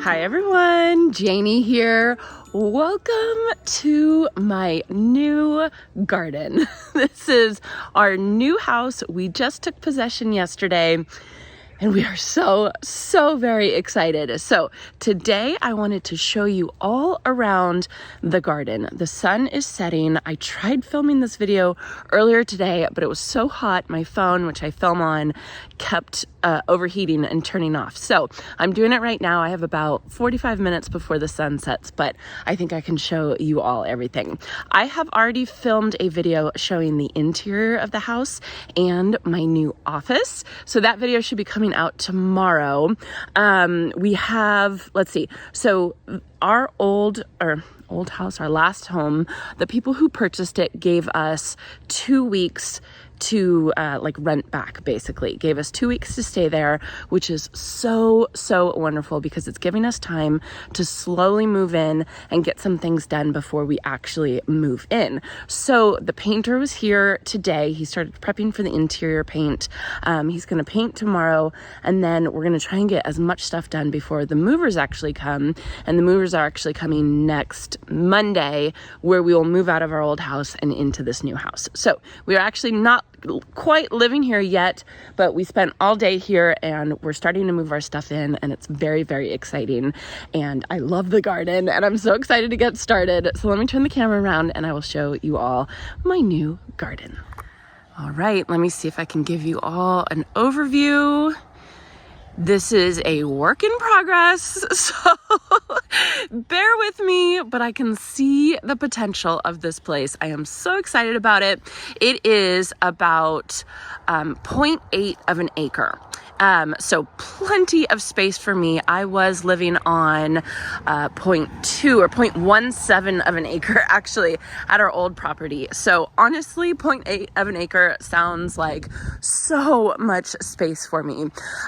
Hi everyone, Janie here. Welcome to my new garden. This is our new house. We just took possession yesterday and we are so very excited. So today I wanted to show you all around the garden. The sun is setting. I tried filming this video earlier today, but it was so hot. My phone, which I film on, kept overheating and turning off. So I'm doing it right now. I have about 45 minutes before the sun sets, but I think I can show you all everything. I have already filmed a video showing the interior of the house and my new office. So that video should be coming out tomorrow. We have, let's see. So our old house, our last home, the people who purchased it gave us 2 weeks to rent back, basically. Gave us 2 weeks to stay there, which is so wonderful because it's giving us time to slowly move in and get some things done before we actually move in. So the painter was here today. He started prepping for the interior paint. He's gonna paint tomorrow, and then we're gonna try and get as much stuff done before the movers actually come. And the movers are actually coming next Monday, where we will move out of our old house and into this new house. So we are actually not quite living here yet, but we spent all day here and we're starting to move our stuff in, and it's very exciting. And I love the garden and I'm so excited to get started. So let me turn the camera around and I will show you all my new garden. All right, let me see if I can give you all an overview. This is a work in progress, so bear with me, but I can see the potential of this place. I am so excited about it. It is about 0.8 of an acre. So plenty of space for me. I was living on 0.2 or 0.17 of an acre actually at our old property. So honestly, 0.8 of an acre sounds like so much space for me.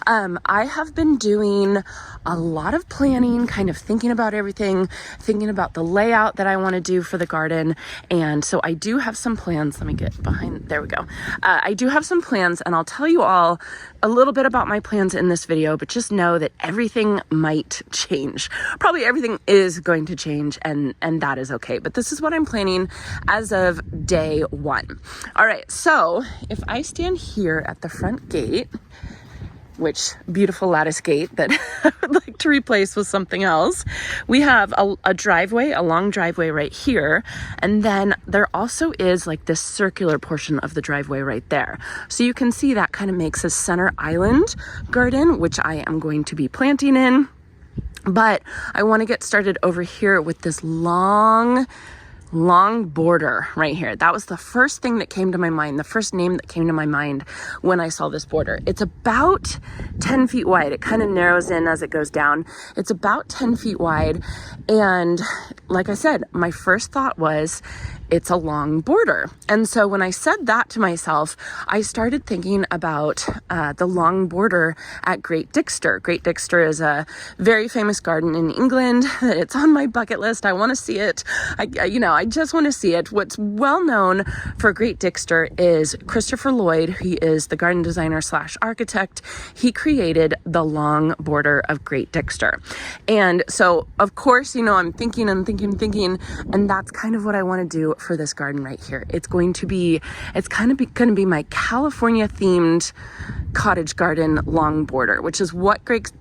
I have been doing a lot of planning, kind of thinking about everything, thinking about the layout that I want to do for the garden. And so I do have some plans. Let me get behind, there we go. I do have some plans, and I'll tell you all a little bit about my plans in this video, but just know that everything might change. Probably everything is going to change, and that is okay. But this is what I'm planning as of day one. All right, so if I stand here at the front gate, which beautiful lattice gate that I would like to replace with something else. We have a driveway, a long driveway right here. And then there also is like this circular portion of the driveway right there. So you can see that kind of makes a center island garden, which I am going to be planting in. But I want to get started over here with this long border right here. That was the first thing that came to my mind, the first name that came to my mind when I saw this border. It's about 10 feet wide. It kind of narrows in as it goes down. It's about 10 feet wide. And like I said, my first thought was, it's a long border. And so when I said that to myself, I started thinking about the long border at Great Dixter. Great Dixter is a very famous garden in England. It's on my bucket list. I want to see it. I just want to see it. What's well known for Great Dixter is Christopher Lloyd. He is the garden designer / architect. He created the long border of Great Dixter. And so, of course, I'm thinking, and that's kind of what I want to do for this garden right here. It's going to be my California themed cottage garden long border, which is what Great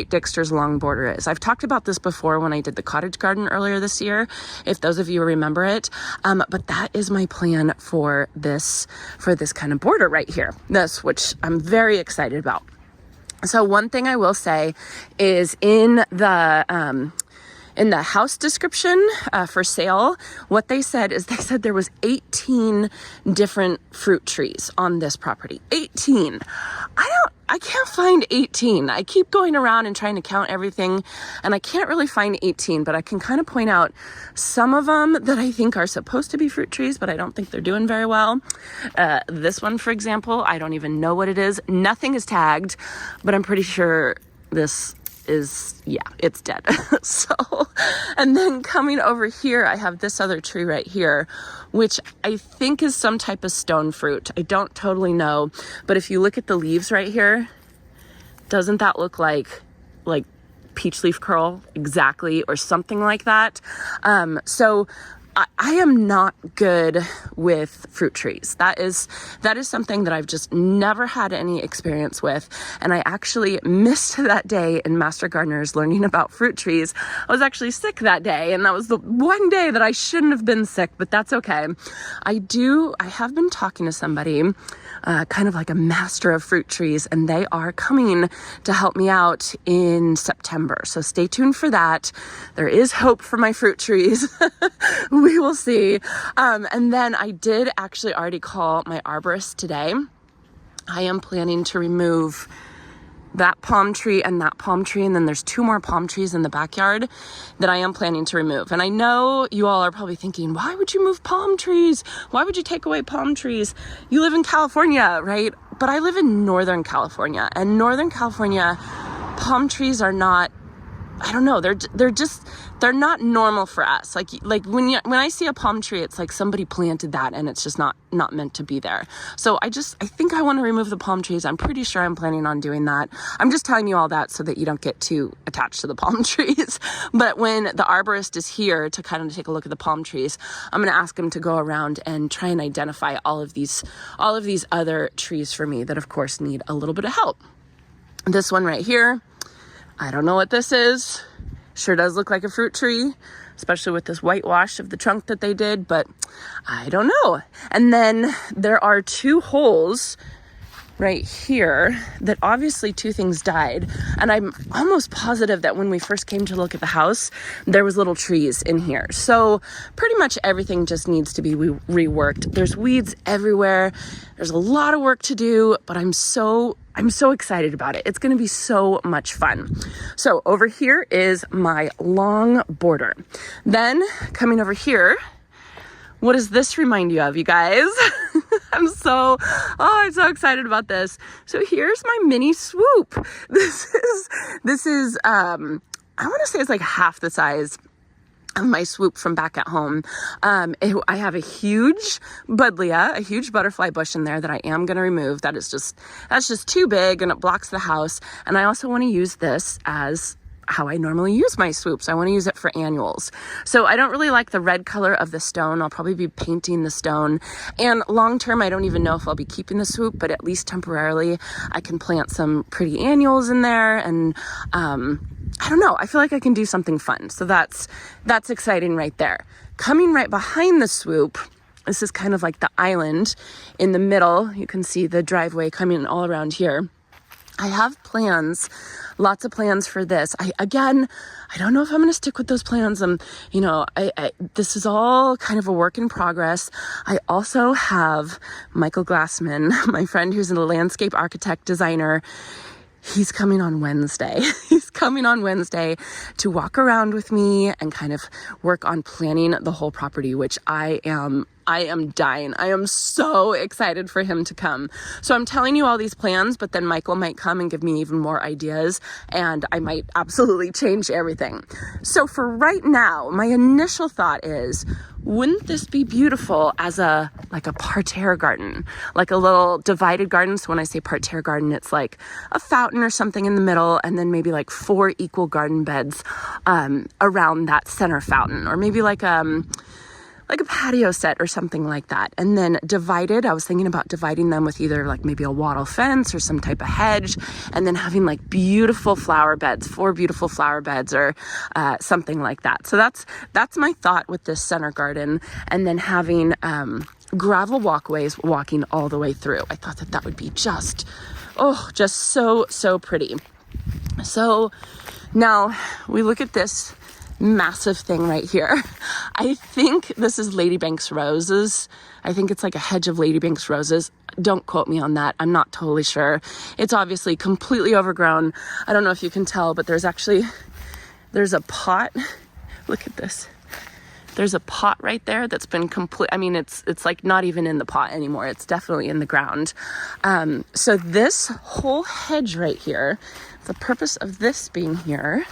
Dixter's long border is. I've talked about this before when I did the cottage garden earlier this year, if those of you remember it. But that is my plan for this kind of border right here. This, which I'm very excited about. So one thing I will say is in the house description for sale, what they said there was 18 different fruit trees on this property. 18. I can't find 18. I keep going around and trying to count everything, and I can't really find 18, but I can kind of point out some of them that I think are supposed to be fruit trees, but I don't think they're doing very well. This one, for example, I don't even know what it is. Nothing is tagged, but I'm pretty sure this is, yeah, it's dead. So, and then coming over here, I have this other tree right here, which I think is some type of stone fruit. I don't totally know, but if you look at the leaves right here, doesn't that look like peach leaf curl exactly, or something like that. So I am not good with fruit trees. That is something that I've just never had any experience with. And I actually missed that day in Master Gardeners learning about fruit trees. I was actually sick that day, and that was the one day that I shouldn't have been sick, but that's okay. I have been talking to somebody, kind of like a master of fruit trees, and they are coming to help me out in September. So stay tuned for that. There is hope for my fruit trees. We will see. And then I did actually already call my arborist today. I am planning to remove that palm tree and that palm tree, and then there's 2 more palm trees in the backyard that I am planning to remove. And I know you all are probably thinking, why would you move palm trees? Why would you take away palm trees? You live in California, right? But I live in Northern California, and Northern California, palm trees are not, I don't know, they're not normal for us. Like when I see a palm tree, it's like somebody planted that and it's just not meant to be there. So I think I want to remove the palm trees. I'm pretty sure I'm planning on doing that. I'm just telling you all that so that you don't get too attached to the palm trees. But when the arborist is here to kind of take a look at the palm trees, I'm going to ask him to go around and try and identify all of these other trees for me that of course need a little bit of help. This one right here, I don't know what this is. Sure does look like a fruit tree, especially with this whitewash of the trunk that they did, but I don't know. And then there are 2 holes right here that obviously 2 things died. And I'm almost positive that when we first came to look at the house, there was little trees in here. So pretty much everything just needs to be reworked. There's weeds everywhere. There's a lot of work to do, but I'm so excited about it. It's going to be so much fun. So over here is my long border. Then coming over here, what does this remind you of, you guys? I'm so excited about this. So here's my mini Swoop. This is I want to say it's like half the size of my Swoop from back at home. I have a huge buddleia, a huge butterfly bush in there that I am going to remove. That's just too big and it blocks the house. And I also want to use this as how I normally use my Swoops. I want to use it for annuals. So I don't really like the red color of the stone. I'll probably be painting the stone. And long term, I don't even know if I'll be keeping the Swoop, but at least temporarily, I can plant some pretty annuals in there. And I don't know. I feel like I can do something fun. So that's exciting right there. Coming right behind the Swoop, this is kind of like the island in the middle. You can see the driveway coming all around here. I have plans, lots of plans for this. I don't know if I'm going to stick with those plans. This is all kind of a work in progress. I also have Michael Glassman, my friend who's a landscape architect designer. He's coming on Wednesday. He's coming on Wednesday to walk around with me and kind of work on planning the whole property, which I am dying. I am so excited for him to come. So I'm telling you all these plans, but then Michael might come and give me even more ideas, and I might absolutely change everything. So for right now, my initial thought is, wouldn't this be beautiful as a parterre garden, like a little divided garden? So when I say parterre garden, it's like a fountain or something in the middle, and then maybe like 4 equal garden beds around that center fountain, or maybe like a patio set or something like that. And then divided, I was thinking about dividing them with either like maybe a wattle fence or some type of hedge, and then having like beautiful flower beds, 4 beautiful flower beds or something like that. So that's my thought with this center garden. And then having gravel walkways walking all the way through. I thought that would be just so pretty. So now we look at this massive thing right here. I think this is Ladybank's roses. I think it's like a hedge of Ladybank's roses. Don't quote me on that. I'm not totally sure. It's obviously completely overgrown. I don't know if you can tell, but there's a pot. Look at this. There's a pot right there that's been it's like not even in the pot anymore. It's definitely in the ground. So this whole hedge right here, the purpose of this being here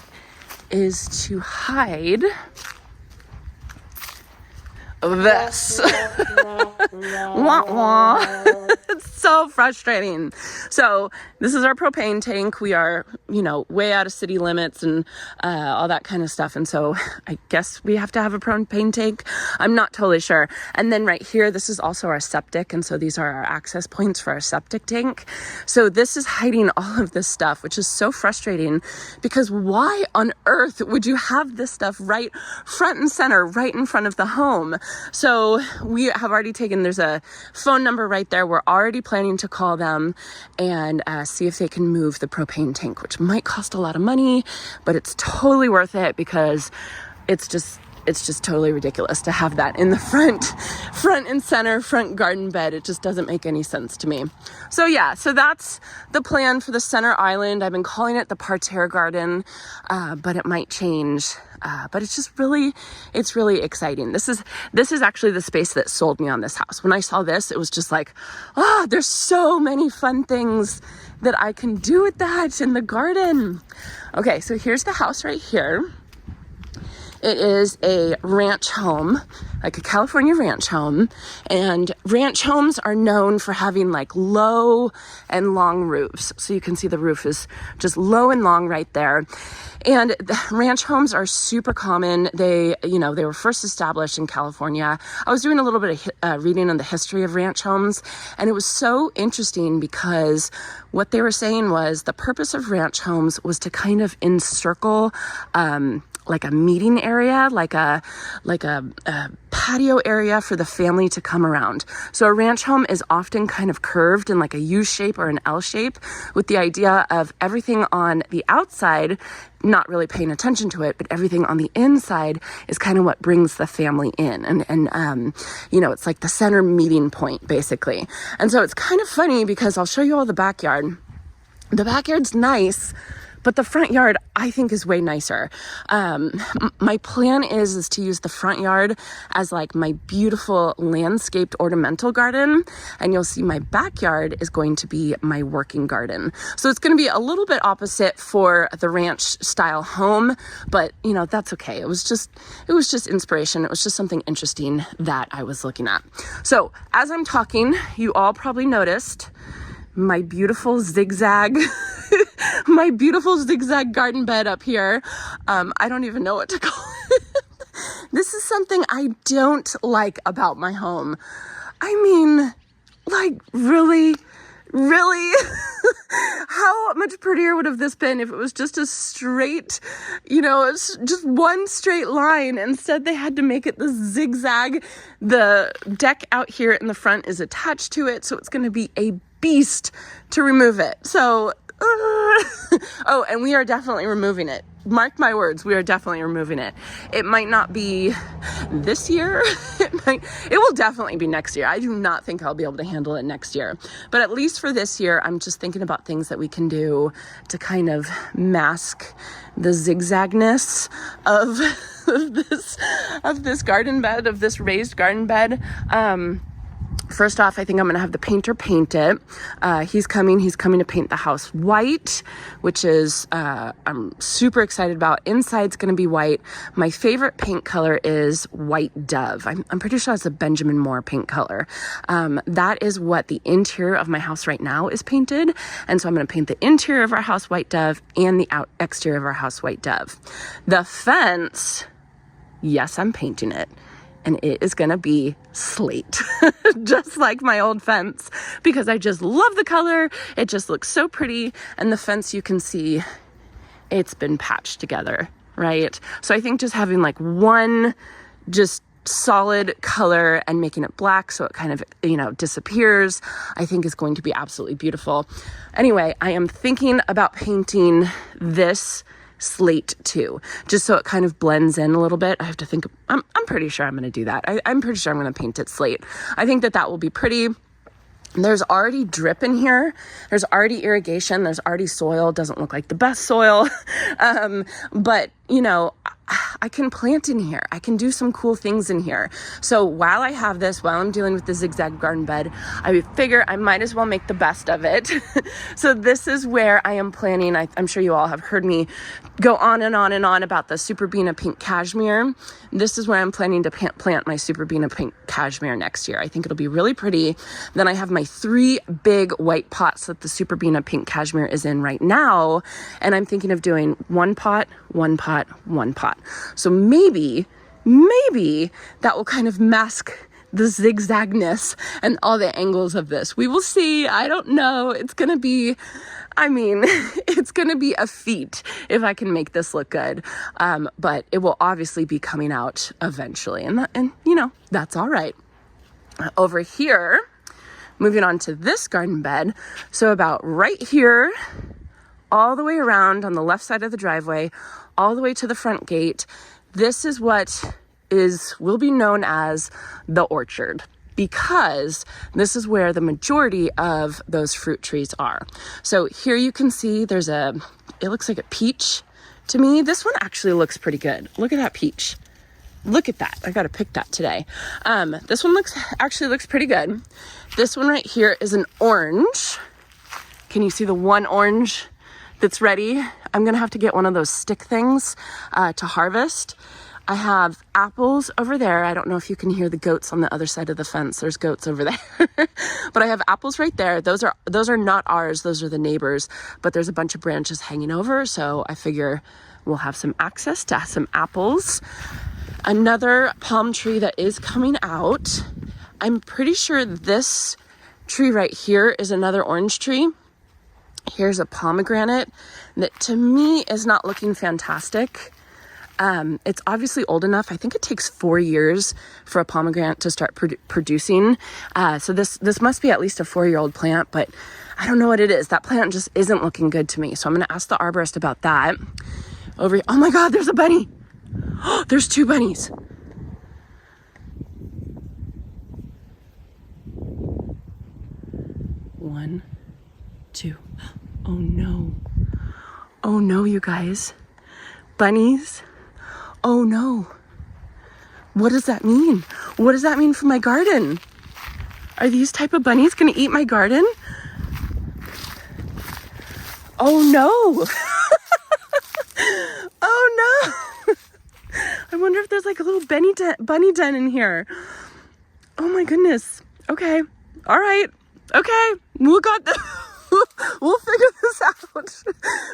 is to hide this. Wah, wah. It's so frustrating. So this is our propane tank. We are, way out of city limits and all that kind of stuff. And so I guess we have to have a propane tank. I'm not totally sure. And then right here, this is also our septic. And so these are our access points for our septic tank. So this is hiding all of this stuff, which is so frustrating because why on earth would you have this stuff right front and center, right in front of the home? So we have already there's a phone number right there. We're already planning to call them and see if they can move the propane tank, which might cost a lot of money, but it's totally worth it because it's just totally ridiculous to have that in the front and center, front garden bed. It just doesn't make any sense to me. So yeah, so that's the plan for the center island. I've been calling it the parterre garden, but it might change. But it's really exciting. This is actually the space that sold me on this house. When I saw this, it was just like, there's so many fun things that I can do with that in the garden. Okay, so here's the house right here. It is a ranch home, like a California ranch home. And ranch homes are known for having like low and long roofs. So you can see the roof is just low and long right there. And the ranch homes are super common. They were first established in California. I was doing a little bit of reading on the history of ranch homes, and it was so interesting because what they were saying was the purpose of ranch homes was to kind of encircle like a meeting area, like a patio area for the family to come around. So a ranch home is often kind of curved in like a U shape or an L shape, with the idea of everything on the outside not really paying attention to it, but everything on the inside is kind of what brings the family in. And it's like the center meeting point, basically. And so it's kind of funny because I'll show you all the backyard. The backyard's nice, but the front yard, I think, is way nicer. My plan is to use the front yard as like my beautiful landscaped ornamental garden. And you'll see my backyard is going to be my working garden. So it's going to be a little bit opposite for the ranch style home, but that's okay. It was just inspiration. It was just something interesting that I was looking at. So as I'm talking, you all probably noticed my beautiful zigzag garden bed up here. I don't even know what to call it. This is something I don't like about my home. I mean, like, really? How much prettier would have this been if it was just a straight, it's just one straight line. Instead, they had to make it the zigzag. The deck out here in the front is attached to it, so it's going to be a beast to remove it. So, and we are definitely removing it. Mark my words, we are definitely removing it. It might not be this year. It will definitely be next year. I do not think I'll be able to handle it next year. But at least for this year, I'm just thinking about things that we can do to kind of mask the zigzagness of this garden bed, of this raised garden bed. First off, I think I'm going to have the painter paint it. He's coming to paint the house white, which is, I'm super excited about. Inside's going to be white. My favorite paint color is white dove. I'm pretty sure it's a Benjamin Moore paint color. That is what the interior of my house right now is painted. And so I'm going to paint the interior of our house white dove and the exterior of our house white dove. The fence, yes, I'm painting it. And it is going to be slate, just like my old fence, because I just love the color. It just looks so pretty. And the fence, you can see it's been patched together, right? So I think just having like one just solid color and making it black so it kind of, disappears, I think is going to be absolutely beautiful. Anyway, I am thinking about painting this slate too, just so it kind of blends in a little bit. I have to think, I'm pretty sure I'm going to do that. I'm pretty sure I'm going to paint it slate. I think that will be pretty. There's already drip in here. There's already irrigation. There's already soil. Doesn't look like the best soil. But I can plant in here. I can do some cool things in here. So while I have this, while I'm dealing with the zigzag garden bed, I figure I might as well make the best of it. So this is where I am planning. I'm sure you all have heard me go on and on and on about the Super Beana pink cashmere. This is where I'm planning to plant my Super Beana pink cashmere next year. I think it'll be really pretty. Then I have my 3 big white pots that the Super Beana pink cashmere is in right now. And I'm thinking of doing 1 pot, 1 pot, 1 pot. So maybe that will kind of mask the zigzagness and all the angles of this. We will see. I don't know. It's going to be, it's going to be a feat if I can make this look good. But it will obviously be coming out eventually. And that's all right. Over here, moving on to this garden bed. So about right here, all the way around on the left side of the driveway, all the way to the front gate. This is what will be known as the orchard, because this is where the majority of those fruit trees are. So here you can see it looks like a peach to me. This one actually looks pretty good. Look at that peach. Look at that. I got to pick that today. This one looks pretty good. This one right here is an orange. Can you see the one orange that's ready? I'm gonna have to get one of those stick things to harvest. I have apples over there. I don't know if you can hear the goats on the other side of the fence. There's goats over there. But I have apples right there. Those are not ours. Those are the neighbors. But there's a bunch of branches hanging over, so I figure we'll have some access to some apples. Another palm tree that is coming out. I'm pretty sure this tree right here is another orange tree. Here's a pomegranate that to me is not looking fantastic. It's obviously old enough. I think it takes 4 years for a pomegranate to start producing. So this must be at least a 4-year-old plant, but I don't know what it is. That plant just isn't looking good to me. So I'm going to ask the arborist about that. Over here. Oh my God, there's a bunny. There's 2 bunnies. One, 2. Oh no. Oh no, you guys. Bunnies. Oh no. What does that mean? What does that mean for my garden? Are these type of bunnies gonna eat my garden? Oh no. Oh no. I wonder if there's like a little bunny den in here. Oh my goodness. Okay. All right. Okay. We'll figure this out.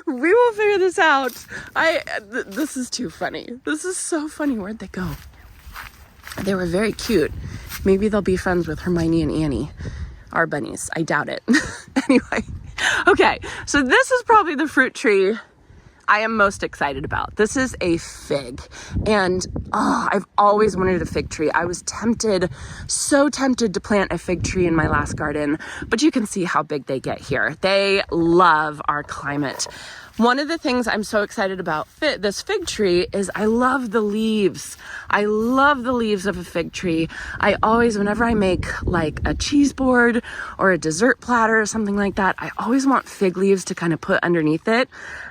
We will figure this out. This is too funny. This is so funny. Where'd they go? They were very cute. Maybe they'll be friends with Hermione and Annie, our bunnies. I doubt it. Anyway. Okay. So this is probably the fruit tree I am most excited about. This is a fig, and I've always wanted a fig tree. I was so tempted to plant a fig tree in my last garden, but you can see how big they get here. They love our climate. One of the things I'm so excited about this fig tree is I love the leaves. I love the leaves of a fig tree. I always, whenever I make like a cheese board or a dessert platter or something like that, I always want fig leaves to kind of put underneath it.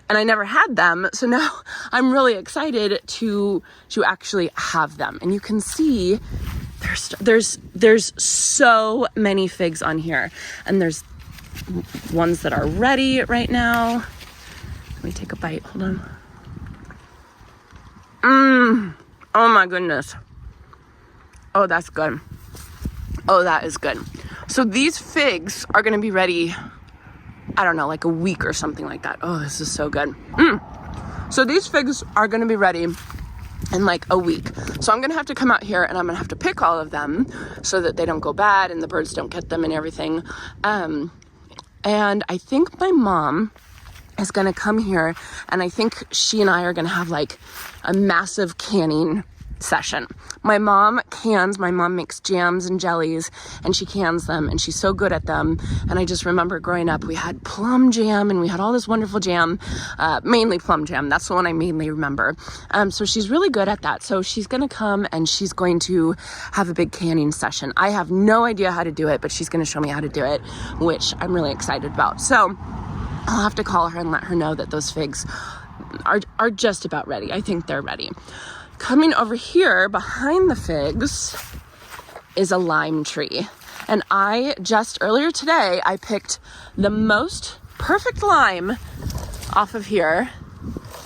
And I never had them. So now I'm really excited to actually have them. And you can see there's so many figs on here. And there's ones that are ready right now. Let me take a bite. Hold on. Oh my goodness. Oh, that's good. Oh, that is good. So these figs are going to be ready, I don't know, like a week or something like that. Oh, this is so good. So these figs are going to be ready in like a week. So I'm going to have to come out here and I'm going to have to pick all of them so that they don't go bad and the birds don't get them and everything. And I think my mom is going to come here, and I think she and I are going to have like a massive canning session. My mom makes jams and jellies, and she cans them, and she's so good at them. And I just remember growing up, we had plum jam and we had all this wonderful jam, mainly plum jam. That's the one I mainly remember. So she's really good at that. So she's going to come and she's going to have a big canning session. I have no idea how to do it, but she's going to show me how to do it, which I'm really excited about. So I'll have to call her and let her know that those figs, are just about ready. I think they're ready. Coming over here behind the figs is a lime tree. And I just earlier today, I picked the most perfect lime off of here.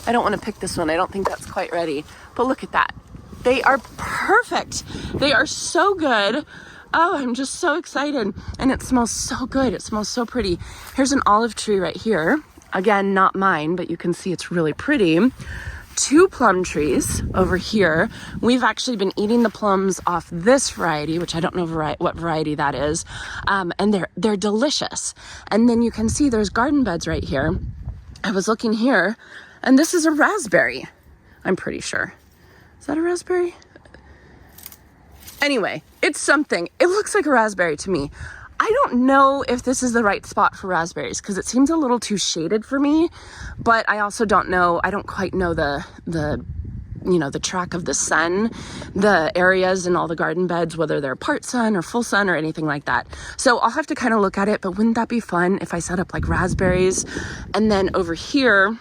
I don't want to pick this one. I don't think that's quite ready. But look at that. They are perfect. They are so good. Oh, I'm just so excited. And it smells so good. It smells so pretty. Here's an olive tree right here. Again, not mine, but you can see it's really pretty. 2 plum trees over here. We've actually been eating the plums off this variety, which I don't know what variety that is. And they're delicious. And then you can see there's garden beds right here. I was looking here, and this is a raspberry. I'm pretty sure. Is that a raspberry? Anyway, it's something. It looks like a raspberry to me. I don't know if this is the right spot for raspberries because it seems a little too shaded for me, but I also don't know, I don't quite know the track of the sun, the areas and all the garden beds, whether they're part sun or full sun or anything like that. So I'll have to kind of look at it, but wouldn't that be fun if I set up like raspberries? And then over here,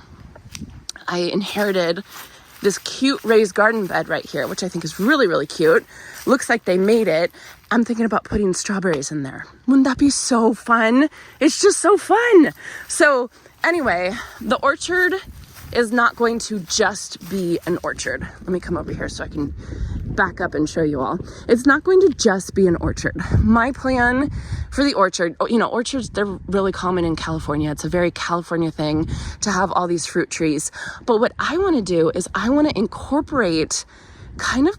I inherited this cute raised garden bed right here, which I think is really, really cute. Looks like they made it. I'm thinking about putting strawberries in there. Wouldn't that be so fun? It's just so fun. So anyway, the orchard is not going to just be an orchard. Let me come over here so I can back up and show you all. It's not going to just be an orchard. My plan for the orchard, orchards, they're really common in California. It's a very California thing to have all these fruit trees. But what I want to do is I want to incorporate kind of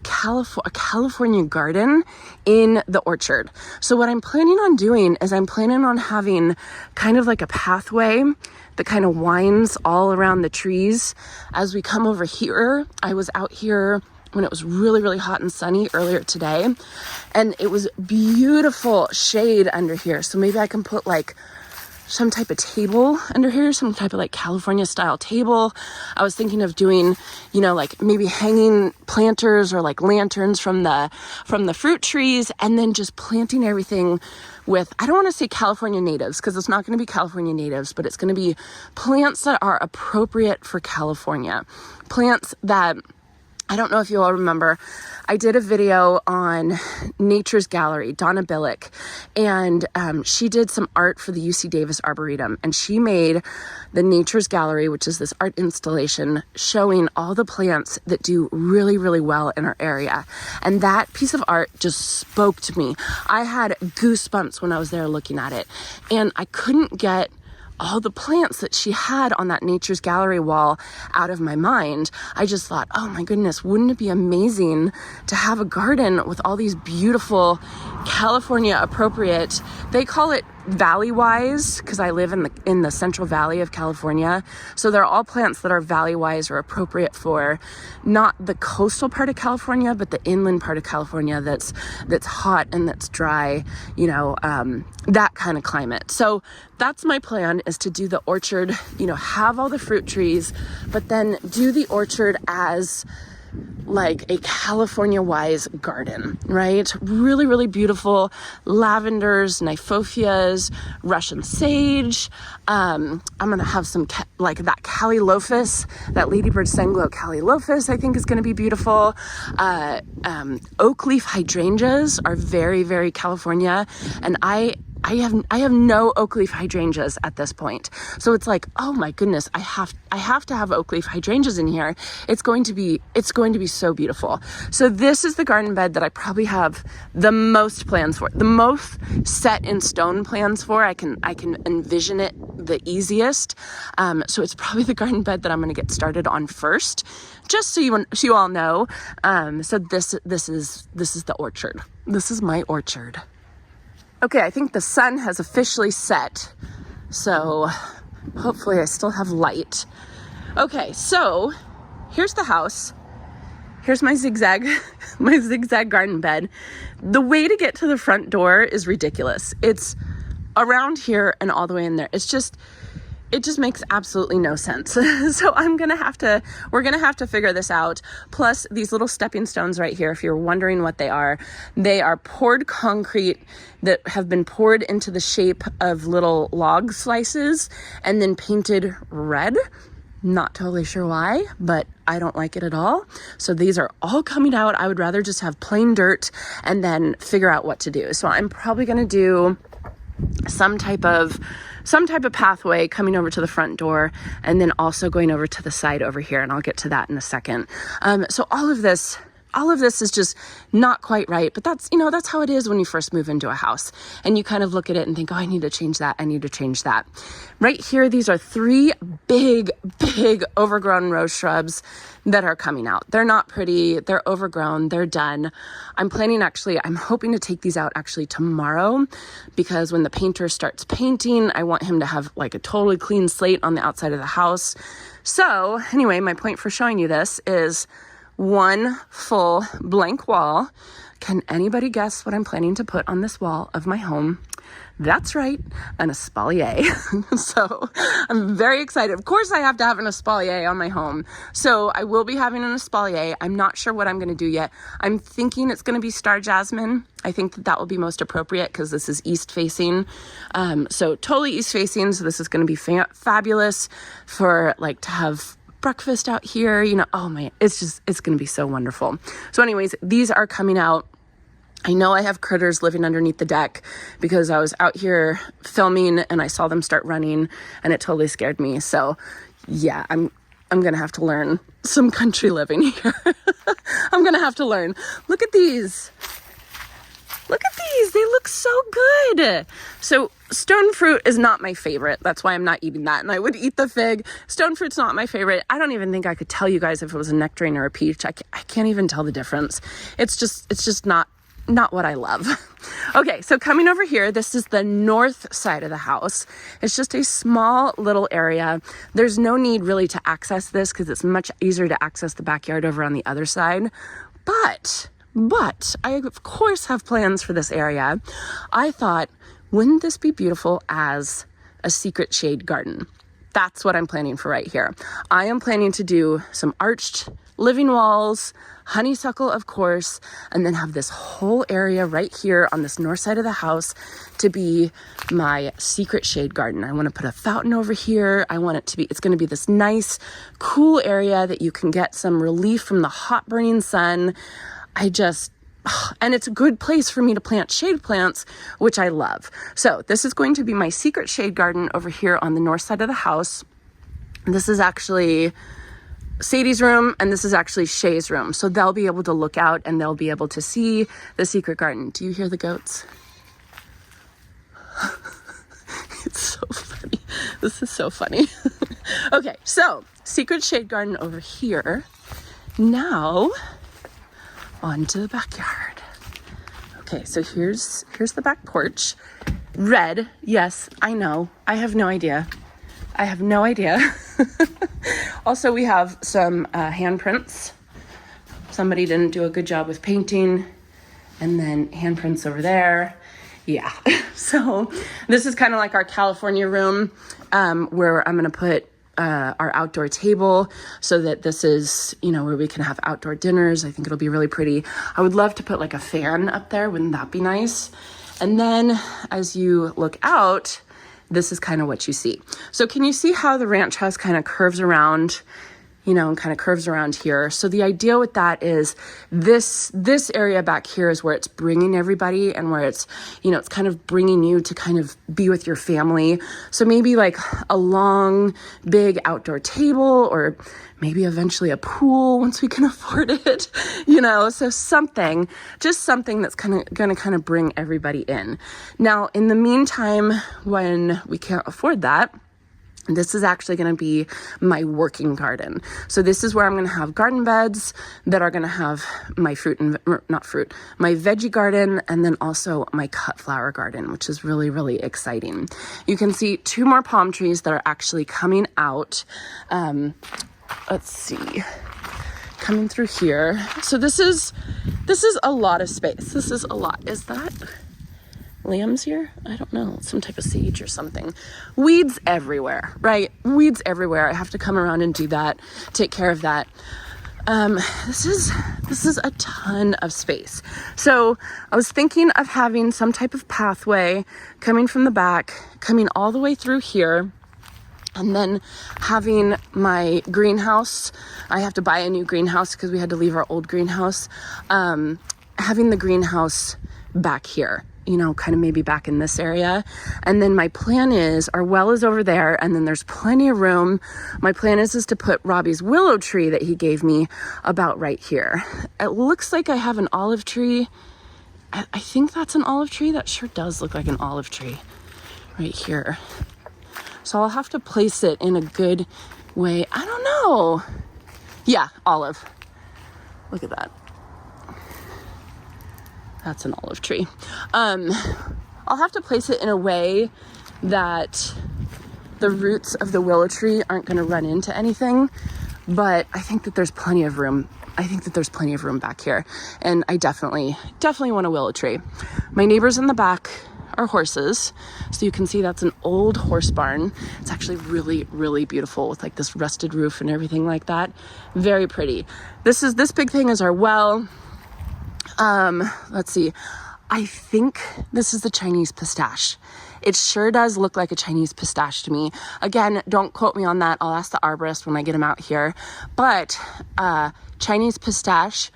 a California garden in the orchard. So what I'm planning on doing is I'm planning on having kind of like a pathway that kind of winds all around the trees as we come over here. I was out here when it was really, really hot and sunny earlier today, and it was beautiful shade under here. So maybe I can put like some type of table under here, some type of like California style table. I was thinking of doing, like maybe hanging planters or like lanterns from the fruit trees, and then just planting everything with, I don't want to say California natives because it's not going to be California natives, but it's going to be plants that are appropriate for California. Plants that, I don't know if you all remember, I did a video on Nature's Gallery, Donna Billick, and she did some art for the UC Davis Arboretum, and she made the Nature's Gallery, which is this art installation showing all the plants that do really, really well in our area. And that piece of art just spoke to me. I had goosebumps when I was there looking at it, and I couldn't get all the plants that she had on that Nature's Gallery wall out of my mind. I just thought, oh my goodness, wouldn't it be amazing to have a garden with all these beautiful California appropriate, they call it valley wise because I live in the Central Valley of California. So they're all plants that are valley wise or appropriate for not the coastal part of California, but the inland part of California that's hot and that's dry, that kind of climate. So that's my plan, is to do the orchard, have all the fruit trees, but then do the orchard as like a California-wise garden, right? Really, really beautiful lavenders, nymphophias, Russian sage. I'm gonna have some like that Calilophus, that Ladybird Senglow Calilophus, I think is gonna be beautiful. Oak leaf hydrangeas are very, very California, and I have no oak leaf hydrangeas at this point. So it's like, oh my goodness, I have to have oak leaf hydrangeas in here. It's going to be so beautiful. So this is the garden bed that I probably have the most plans for, the most set in stone plans for. I can envision it the easiest. So it's probably the garden bed that I'm going to get started on first, just so you all know. So this is the orchard. This is my orchard. Okay, I think the sun has officially set, so hopefully I still have light. Okay, so here's the house. Here's my zigzag garden bed. The way to get to the front door is ridiculous. It's around here and all the way in there. It just makes absolutely no sense. So we're gonna have to figure this out. Plus these little stepping stones right here, if you're wondering what they are poured concrete that have been poured into the shape of little log slices and then painted red. Not totally sure why, but I don't like it at all. So these are all coming out. I would rather just have plain dirt and then figure out what to do. So I'm probably going to do some type of pathway coming over to the front door and then also going over to the side over here. And I'll get to that in a second. So all of this is just not quite right, but that's how it is when you first move into a house and you kind of look at it and think, oh, I need to change that. I need to change that. Right here, these are 3 big overgrown rose shrubs that are coming out. They're not pretty. They're overgrown. They're done. I'm hoping to take these out actually tomorrow, because when the painter starts painting, I want him to have like a totally clean slate on the outside of the house. So anyway, my point for showing you this is one full blank wall. Can anybody guess what I'm planning to put on this wall of my home? That's right, an espalier. So I'm very excited. Of course I have to have an espalier on my home. So I will be having an espalier. I'm not sure what I'm going to do yet. I'm thinking it's going to be star jasmine. I think that will be most appropriate because this is east facing. So totally east facing. So this is going to be fabulous for like to have breakfast out here, oh man, it's going to be so wonderful. So anyways, these are coming out. I know I have critters living underneath the deck because I was out here filming and I saw them start running and it totally scared me. So yeah, I'm going to have to learn some country living here. I'm going to have to learn. Look at these. Look at these. They look so good. So stone fruit is not my favorite. That's why I'm not eating that. And I would eat the fig. Stone fruit's not my favorite. I don't even think I could tell you guys if it was a nectarine or a peach. I can't even tell the difference. It's just not what I love. Okay, so coming over here, this is the north side of the house. It's just a small little area. There's no need really to access this because it's much easier to access the backyard over on the other side. But I of course have plans for this area. I thought, wouldn't this be beautiful as a secret shade garden? That's what I'm planning for right here. I am planning to do some arched living walls, honeysuckle, of course, and then have this whole area right here on this north side of the house to be my secret shade garden. I want to put a fountain over here. It's going to be this nice, cool area that you can get some relief from the hot burning sun. And it's a good place for me to plant shade plants, which I love. So this is going to be my secret shade garden over here on the north side of the house. This is actually Sadie's room, and this is actually Shay's room. So they'll be able to look out and they'll be able to see the secret garden. Do you hear the goats? It's so funny. This is so funny. Okay, so secret shade garden over here. Now onto the backyard. Okay, so here's the back porch. Red, yes, I know. I have no idea. Also, we have some handprints. Somebody didn't do a good job with painting. And then handprints over there. Yeah. So this is kind of like our California room, where I'm going to put our outdoor table so that this is, where we can have outdoor dinners. I think it'll be really pretty. I would love to put like a fan up there. Wouldn't that be nice? And then as you look out, this is kind of what you see. So can you see how the ranch house kind of curves around, and kind of curves around here? So the idea with that is this area back here is where it's bringing everybody and where it's, it's kind of bringing you to kind of be with your family. So maybe like a long, big outdoor table, or maybe eventually a pool once we can afford it, so something that's going to kind of bring everybody in. Now, in the meantime, when we can't afford that, this is actually going to be my working garden. So this is where I'm going to have garden beds that are going to have my my veggie garden, and then also my cut flower garden, which is really, really exciting. You can see 2 more palm trees that are actually coming out. Let's see, coming through here. So this is a lot of space. This is a lot. Is that lambs here? I don't know, some type of sage or something. Weeds everywhere, right? Weeds everywhere. I have to come around and do that, take care of that. This is a ton of space. So I was thinking of having some type of pathway coming from the back, coming all the way through here. And then having my greenhouse, I have to buy a new greenhouse because we had to leave our old greenhouse. Having the greenhouse back here, you know, kind of maybe back in this area. And then my plan is, our well is over there, and then there's plenty of room. My plan is to put Robbie's willow tree that he gave me about right here. It looks like I have an olive tree. I think that's an olive tree. That sure does look like an olive tree right here. So I'll have to place it in a good way. I don't know. Yeah, olive. Look at that. That's an olive tree. I'll have to place it in a way that the roots of the willow tree aren't going to run into anything, but I think that there's plenty of room. I think that there's plenty of room back here, and I definitely want a willow tree. My neighbors in the back are horses, so you can see that's an old horse barn. It's actually really beautiful with like this rusted roof and everything like that. Very pretty. This big thing is our well. Let's see. I think this is the Chinese pistache. It sure does look like a Chinese pistache to me. Again, don't quote me on that. I'll ask the arborist when I get him out here. But Chinese pistache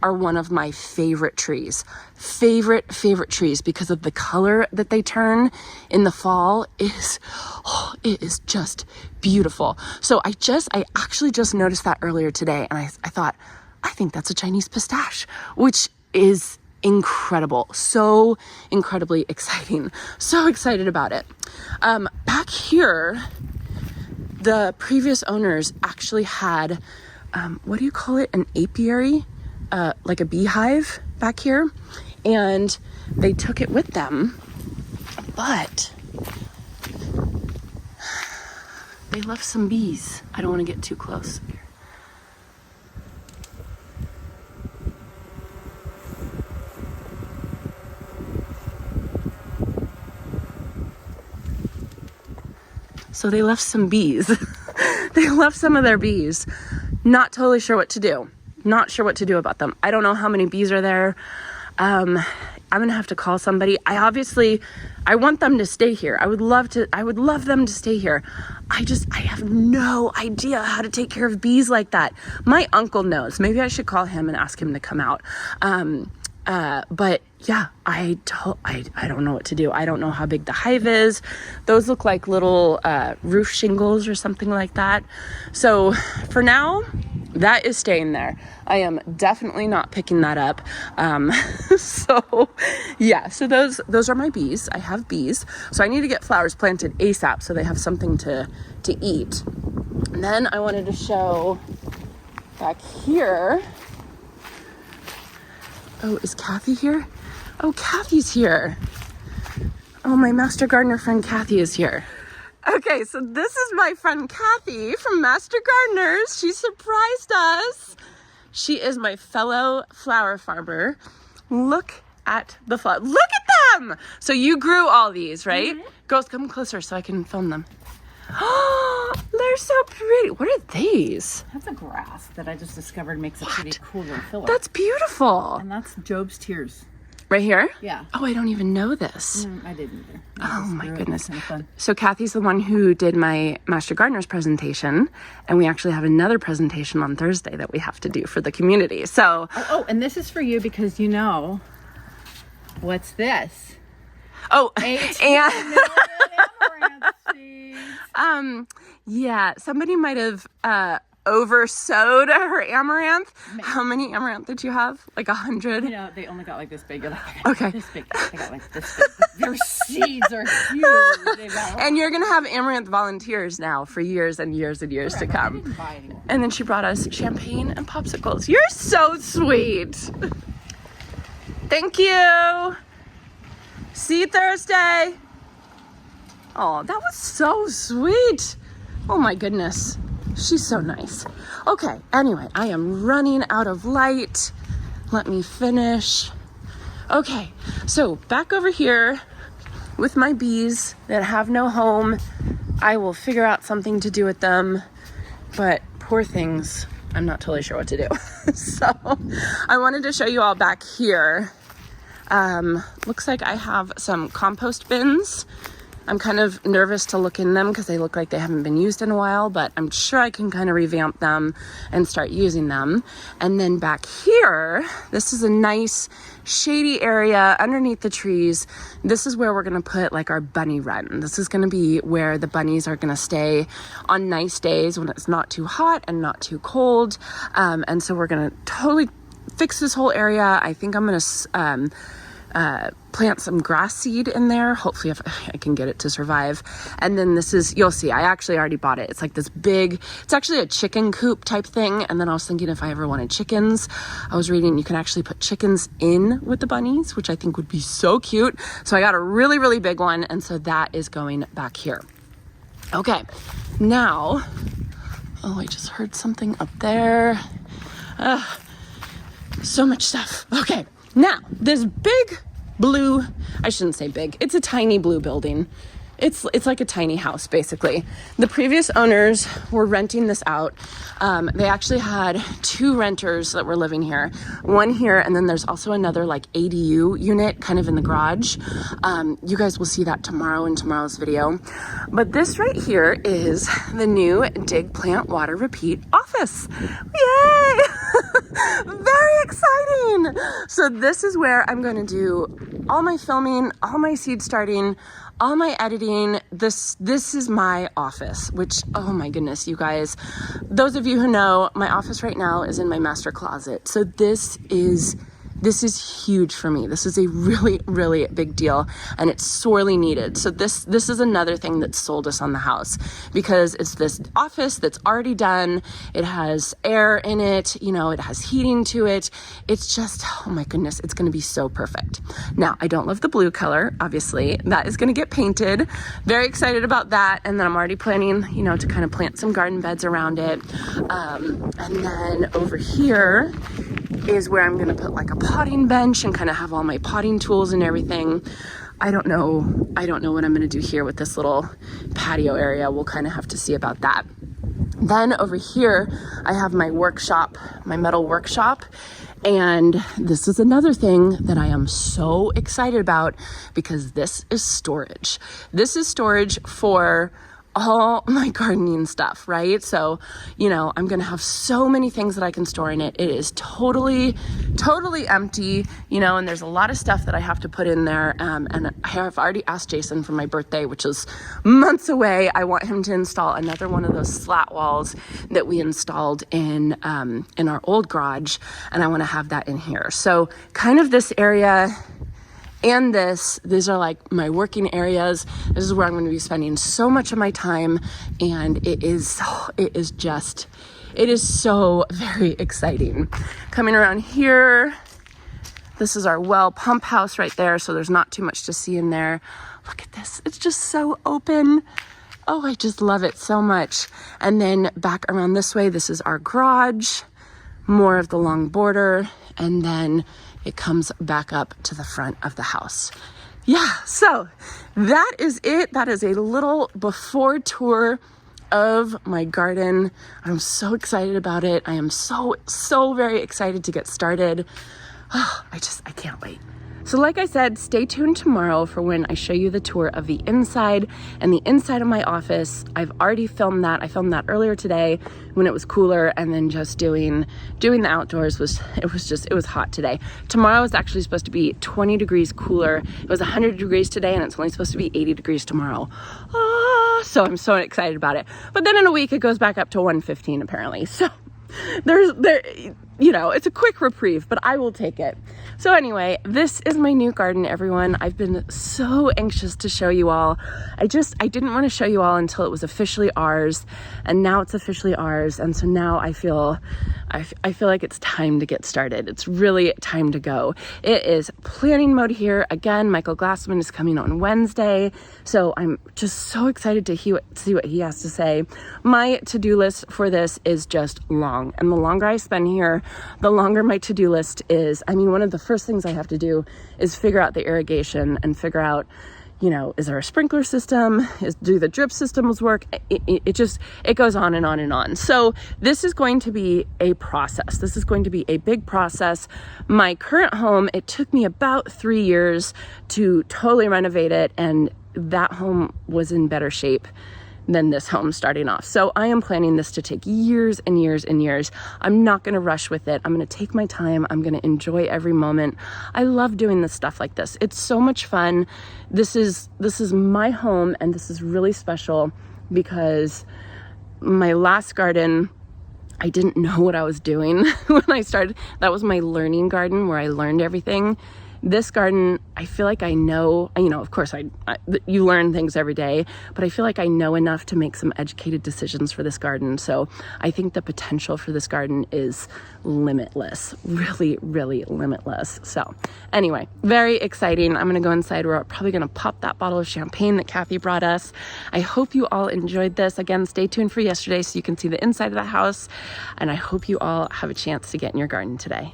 are one of my favorite trees. Favorite trees, because of the color that they turn in the fall. It is just beautiful. So I actually just noticed that earlier today, and I thought, I think that's a Chinese pistache, which is incredible. So incredibly exciting. So excited about it. Back here, the previous owners actually had, what do you call it? An apiary, like a beehive back here. And they took it with them, but they left some bees. I don't want to get too close. So they left some bees. They left some of their bees. Not totally sure what to do. Not sure what to do about them. I don't know how many bees are there. I'm gonna have to call somebody. I want them to stay here. I would love them to stay here. I have no idea how to take care of bees like that. My uncle knows. Maybe I should call him and ask him to come out. But yeah, I don't know what to do. I don't know how big the hive is. Those look like little roof shingles or something like that. So for now, that is staying there. I am definitely not picking that up. So yeah, so those are my bees. I have bees. So I need to get flowers planted ASAP so they have something to eat. And then I wanted to show back here. Oh, is Kathy here? Oh, Kathy's here. Oh, my Master Gardener friend Kathy is here. Okay, so this is my friend Kathy from Master Gardeners. She surprised us. She is my fellow flower farmer. Look at the flower. Look at them! So you grew all these, right? Mm-hmm. Girls, come closer so I can film them. Oh, they're so pretty. What are these? That's a grass that I just discovered makes a pretty cool little filler. That's beautiful. And that's Job's Tears. Right here? Yeah. Oh, I don't even know this. I didn't either. Oh my goodness. Kind of fun. So Kathy's the one who did my Master Gardeners presentation, and we actually have another presentation on Thursday that we have to do for the community. So and this is for you because you know, what's this? Oh, 18 million amaranth seeds. Yeah, somebody might have oversowed her amaranth. Maybe. How many amaranth did you have? Like 100? You know, they only got like this big. You're like, okay. This big. They got like this big. Their seeds are huge. And you're gonna have amaranth volunteers now for years and years and years to come. I didn't buy any more. And then she brought us champagne and popsicles. You're so sweet. Thank you. See you Thursday. Oh, that was so sweet. Oh my goodness. She's so nice. Okay, anyway, I am running out of light. Let me finish. Okay, so back over here with my bees that have no home. I will figure out something to do with them, but poor things, I'm not totally sure what to do. So I wanted to show you all back here. Looks like I have some compost bins I'm kind of nervous to look in them because they look like they haven't been used in a while, but I'm sure I can kind of revamp them and start using them. And then back here, this is a nice shady area underneath the trees. This is where we're going to put like our bunny run. This is going to be where the bunnies are going to stay on nice days when it's not too hot and not too cold. And so we're going to totally fix this whole area. I think I'm going to plant some grass seed in there. Hopefully if I can get it to survive. And then this is, you'll see, I actually already bought it. It's like this big, it's actually a chicken coop type thing. And then I was thinking if I ever wanted chickens, I was reading you can actually put chickens in with the bunnies, which I think would be so cute. So I got a really, really big one. And so that is going back here. Okay, now, oh, I just heard something up there. So much stuff. Okay, now this big blue, I shouldn't say big, it's a tiny blue building. It's like a tiny house, basically. The previous owners were renting this out. They actually had 2 renters that were living here. One here, and then there's also another like ADU unit kind of in the garage. You guys will see that tomorrow in tomorrow's video. But this right here is the new Dig Plant Water Repeat office. Yay! Very exciting! So this is where I'm going to do all my filming, all my seed starting, all my editing. This is my office, which, oh my goodness, you guys, those of you who know, my office right now is in my master closet. So this is huge for me. This is a really, really big deal, and it's sorely needed. So this is another thing that sold us on the house, because it's this office that's already done. It has air in it, you know, it has heating to it. It's just, oh my goodness, it's going to be so perfect. Now, I don't love the blue color, obviously. That is going to get painted. Very excited about that. And then I'm already planning, you know, to kind of plant some garden beds around it. And then over here is where I'm going to put like a potting bench and kind of have all my potting tools and everything. I don't know what I'm going to do here with this little patio area. We'll kind of have to see about that. Then over here, I have my workshop, my metal workshop. And this is another thing that I am so excited about, because this is storage. This is storage for all my gardening stuff, right? So, you know, I'm going to have so many things that I can store in it. It is totally empty, you know, and there's a lot of stuff that I have to put in there. And I have already asked Jason for my birthday, which is months away. I want him to install another one of those slat walls that we installed in our old garage. And I want to have that in here. So kind of this area and these are like my working areas. This is where I'm going to be spending so much of my time. And it is so very exciting. Coming around here, this is our well pump house right there. So there's not too much to see in there. Look at this. It's just so open. Oh, I just love it so much. And then back around this way, this is our garage, more of the long border. And then it comes back up to the front of the house. Yeah, so that is it. That is a little before tour of my garden. I'm so excited about it. I am so very excited to get started. Oh, I can't wait. So like I said, stay tuned tomorrow for when I show you the tour of the inside and the inside of my office. I've already filmed that. I filmed that earlier today when it was cooler, and then just doing the outdoors it was hot today. Tomorrow is actually supposed to be 20 degrees cooler. It was 100 degrees today, and it's only supposed to be 80 degrees tomorrow. So I'm so excited about it. But then in a week it goes back up to 115 apparently. So you know, it's a quick reprieve, but I will take it. So anyway, this is my new garden, everyone. I've been so anxious to show you all. I didn't want to show you all until it was officially ours, and now it's officially ours. And so now I feel like it's time to get started. It's really time to go. It is planning mode here. Again, Michael Glassman is coming on Wednesday. So I'm just so excited to see what he has to say. My to-do list for this is just long. And the longer I spend here, the longer my to-do list is. I mean, one of the first things I have to do is figure out the irrigation and figure out, you know, is there a sprinkler system? Do the drip systems work? It goes on and on and on. So this is going to be a process. This is going to be a big process. My current home, it took me about 3 years to totally renovate it and that home was in better shape than this home starting off. So I am planning this to take years and years and years. I'm not going to rush with it. I'm going to take my time. I'm going to enjoy every moment. I love doing this stuff like this. It's so much fun. This is my home, and this is really special because my last garden, I didn't know what I was doing when I started. That was my learning garden where I learned everything. This garden, I feel like I know, of course you learn things every day, but I feel like I know enough to make some educated decisions for this garden. So I think the potential for this garden is limitless, really, really limitless. So anyway, very exciting. I'm gonna go inside. We're probably gonna pop that bottle of champagne that Kathy brought us. I hope you all enjoyed this. Again, stay tuned for yesterday so you can see the inside of the house. And I hope you all have a chance to get in your garden today.